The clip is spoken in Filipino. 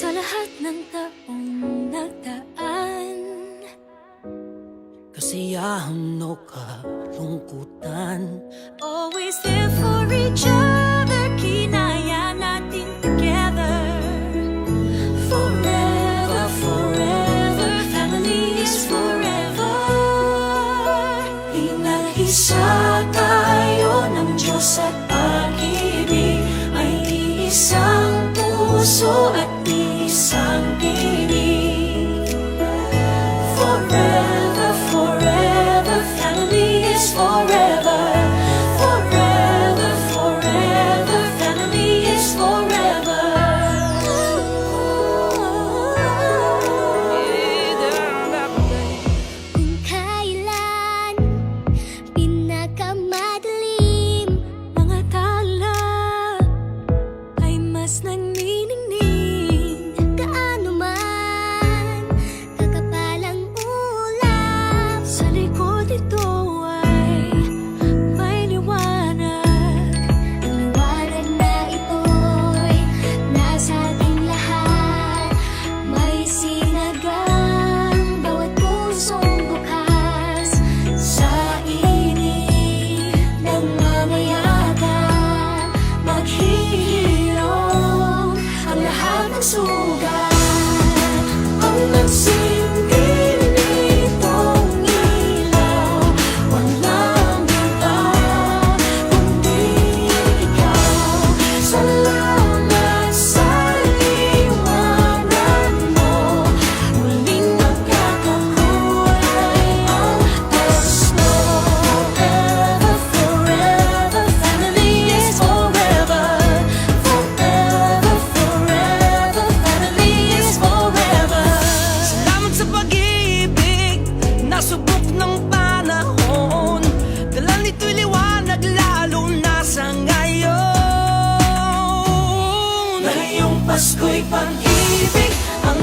Sa lahat ng taong nagdaan, kasiyahan o kalungkutan, always there for each other, kinaya natin together. Forever, forever, family is forever. Pinag-isa tayo ng Diyos at pag-ibig, may isang puso at isang tinig. Forever, forever, family is forever. Forever, forever, family is forever. Kung kailan pinakamadilim, mga tala ay mas nagniningning. Gaano man kakapalang ulap, sa likod ito ay may liwanag. Ang liwanag na ito'y nasa ating lahat, may sinagang bawat pusong bukas. Sa init ng mamayagan, maghihilom ang lahat ng sugat. Ang nagsindi nitong ilaw, walang iba kundi ikaw. Salamat sa liwanag mo, muling nagkakakulay ang asno. Forever, forever, family is forever. Forever, forever, family is forever. salamat sa pag-ibig, nasubok ng panahon. Dala nito'y liwanag lalo na sa ngayon. Ngayong Pasko'y pag-ibig ang